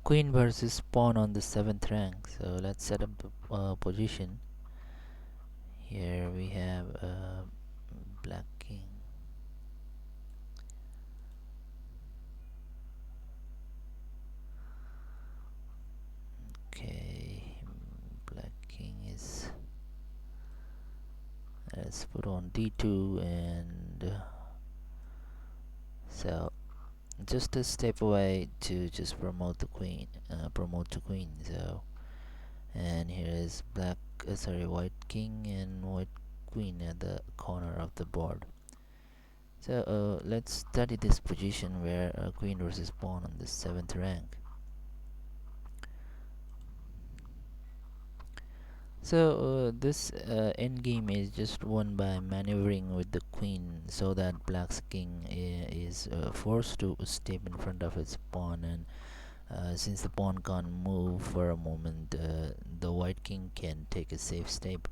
Queen versus pawn on the 7th rank. So let's set up the position. Here we have black king. Okay, black king is, let's put on d2, and so just a step away to just promote the queen, promote to queen. So, and here is black, sorry, white king and white queen at the corner of the board. So let's study this position where queen versus pawn on the 7th rank. So this endgame is just won by maneuvering with the queen, so that black's king is forced to step in front of its pawn, and since the pawn can't move for a moment, the white king can take a safe step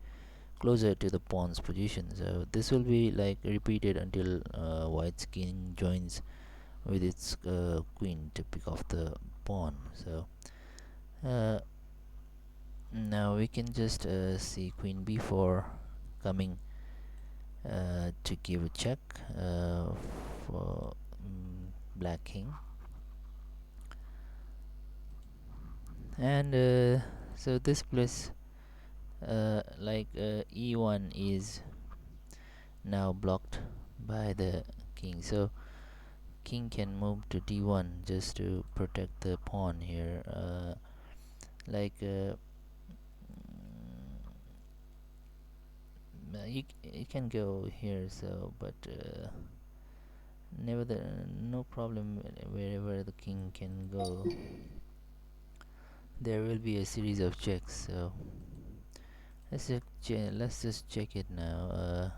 closer to the pawn's position. So this will be like repeated until white's king joins with its queen to pick off the pawn. So uh, now we can just see queen b4 coming to give a check for black king, and so this place e1 is now blocked by the king, so king can move to d1 just to protect the pawn here. Like you can go here, so but never the no problem wherever the king can go. There will be a series of checks, so let's just check it now.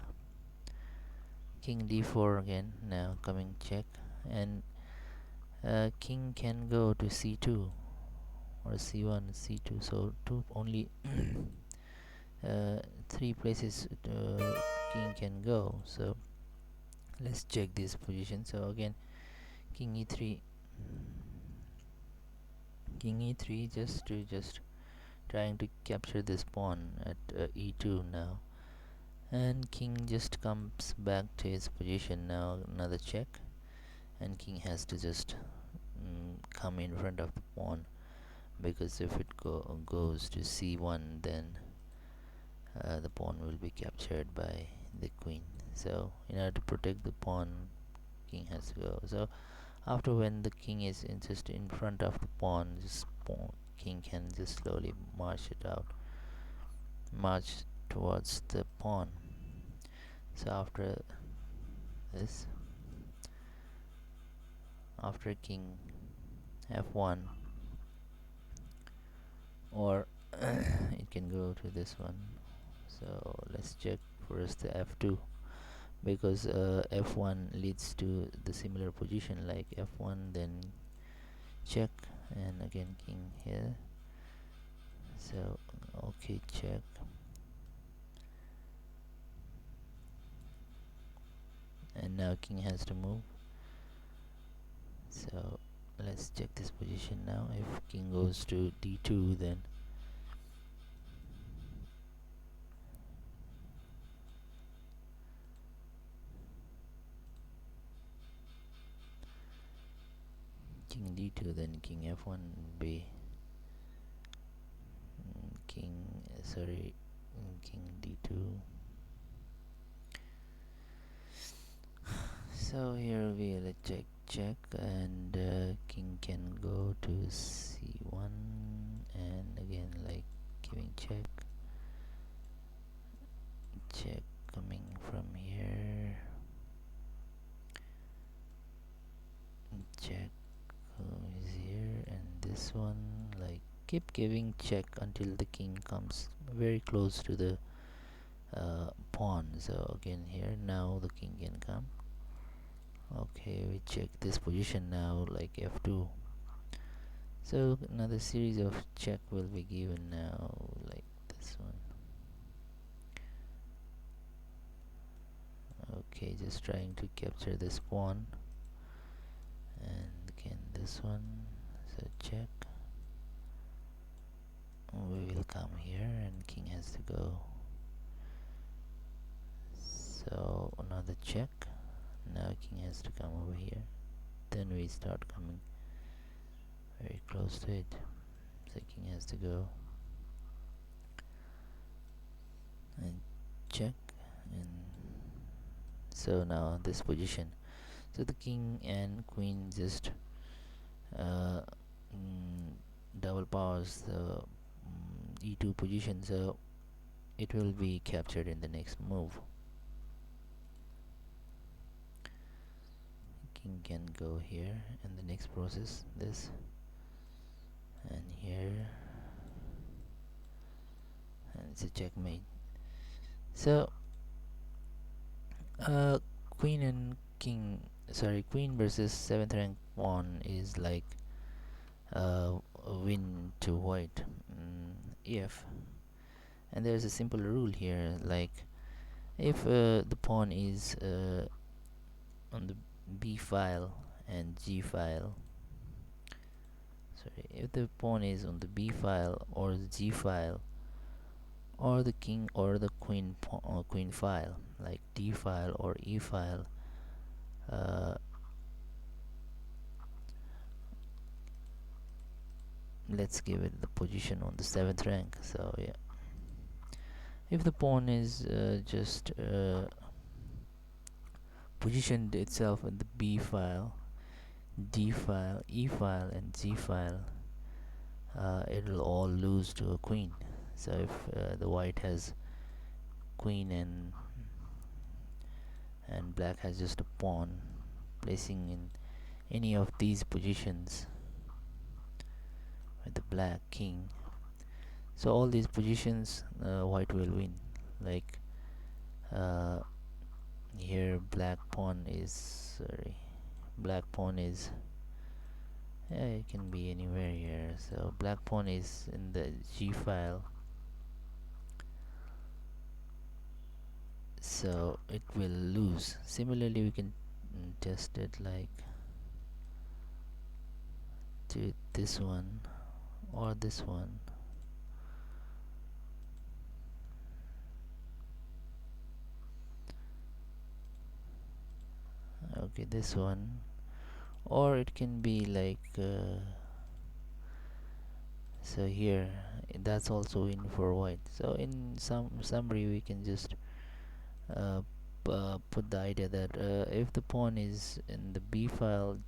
King d4 again, now coming check, and king can go to c2 or c1, c2. So two only three places king can go. So let's check this position. So again, king e3, just trying to capture this pawn at e2 now, and king just comes back to his position. Now another check, and king has to just come in front of the pawn, because if it goes to c1, then the pawn will be captured by the queen. So in order to protect the pawn, king has to go. So after, when the king is just in front of the pawn, king can just slowly march towards the pawn. So after this, after king f1, or it can go to this one. So let's check first the f2, because f1 leads to the similar position like f1, then check, and again king here. So okay, check, and now king has to move. So let's check this position now. If king goes to d2, then king d2, then king f1 b, king sorry king d2. So here we will check, and king can go to c1, and again like giving check coming from here, check is here, and this one, like keep giving check until the king comes very close to the pawn. So again here, now the king can come. Okay, we check this position now like f2. So another series of check will be given now like this one. Okay, just trying to capture this pawn, and again this one. So check. We will come here and king has to go. So another check. Now king has to come over here. Then we start coming very close to it. So king has to go and check. And so now this position. So the king and queen just uh, mm, double powers the e2 position. So it will be captured in the next move. King can go here in the next process, this, and here, and it's a checkmate. So queen and king, sorry, queen versus 7th rank pawn is like a win to white. If, and there's a simple rule here, like if the pawn is on the b file and g file, sorry, if the pawn is on the b file or the g file, or the king or the queen file like d file or e file, uh, let's give it the position on the 7th rank. So yeah, if the pawn is just positioned itself in the b file, d file, e file and g file, it'll all lose to a queen. So if the white has queen and black has just a pawn, placing in any of these positions with the black king, so all these positions white will win. Like uh, here black pawn is, sorry, black pawn is, yeah, it can be anywhere here. So black pawn is in the g file, so it will lose. Similarly we can test it like to this one or this one. Okay, this one, or it can be like so here, that's also in for white. So in some summary we can just uh, put the idea that if the pawn is in the b file,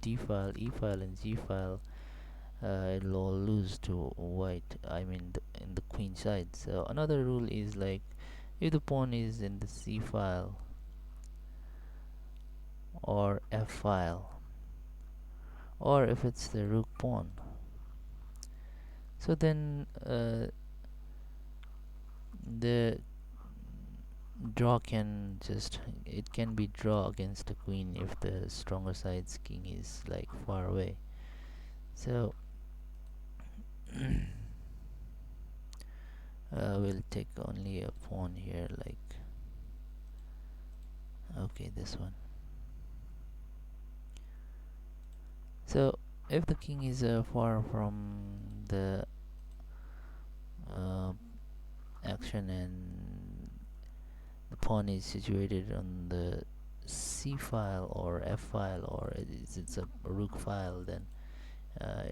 d file, e file and g file, it'll all lose to white, I mean in the queen side. So another rule is like if the pawn is in the c file or f file, or if it's the rook pawn, so then the draw can just, it can be draw against the queen if the stronger side's king is like far away. So we'll take only a pawn here, like okay, this one. So if the king is far from the uh, action and the pawn is situated on the c file or f file, or it's a rook file, then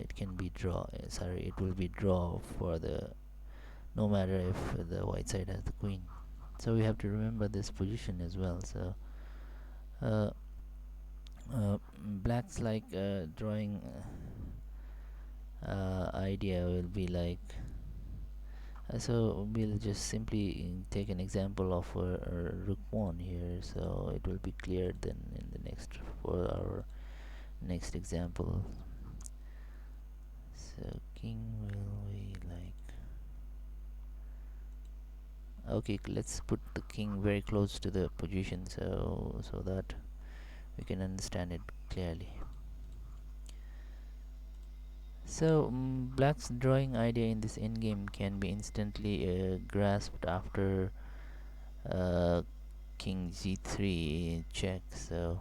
it can be draw, sorry, it will be draw for the, no matter if the white side has the queen. So we have to remember this position as well. So uh, black's like drawing idea will be like so we'll just simply take an example of a rook pawn here, so it will be clear then in the next, for our next example. So king will be like, okay, let's put the king very close to the position, so that we can understand it clearly. So black's drawing idea in this endgame can be instantly grasped after uh, king g3 check. So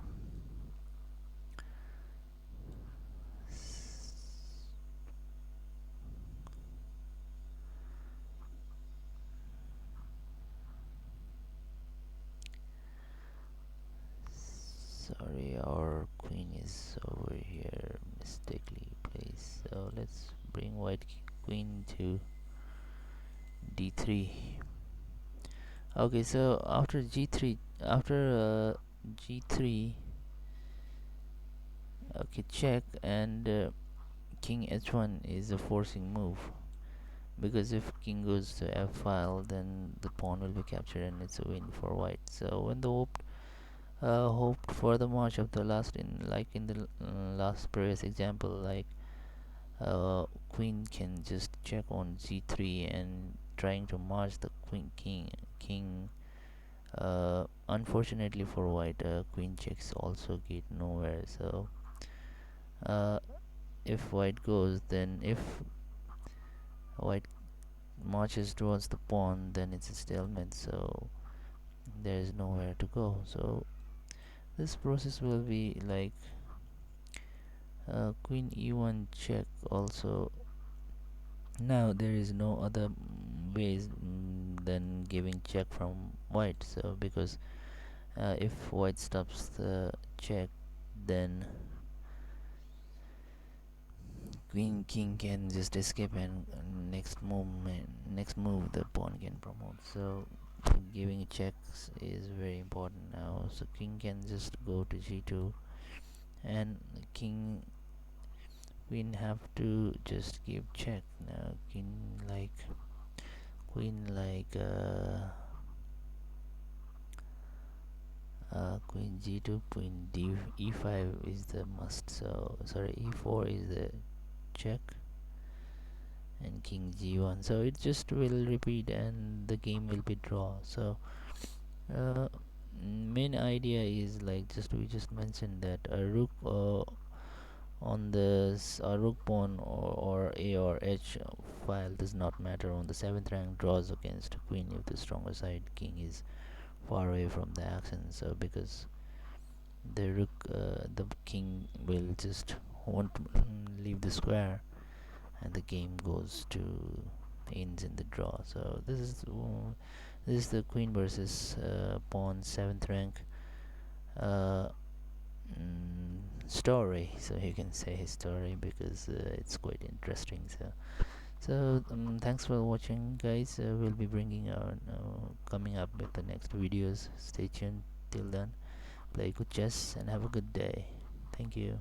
Sorry, our queen is over here mistakenly placed. So let's bring white queen to d3. Okay, so after g3, after g3, okay, check, and king h1 is a forcing move, because if king goes to f file, then the pawn will be captured and it's a win for white. So when the hoped for the march of the last, in like in the last previous example, like queen can just check on g3 and trying to march the king. Unfortunately for white, queen checks also get nowhere. So uh, if white goes, then if white marches towards the pawn, then it's a stalemate. So there is nowhere to go. So this process will be like queen e1 check also. Now there is no other ways than giving check from white. So because if white stops the check, then queen king can just escape, and next move the pawn can promote. So giving checks is very important now. So king can just go to g2, and king queen have to just give check. Now king like queen like queen g2, queen d e5 is the must. So sorry, e4 is the check, and king g1. So it just will repeat and the game will be draw. So uh, main idea is like just we just mentioned that a rook on the rook pawn, or a or h file does not matter on the 7th rank, draws against queen if the stronger side king is far away from the action. So because the king will just want to leave the square, and the game goes to ends in the draw. So this is the queen versus pawn 7th rank uh, story. So you can say his story because it's quite interesting. So thanks for watching, guys. We'll be bringing our coming up with the next videos. Stay tuned till then. Play good chess and have a good day. Thank you.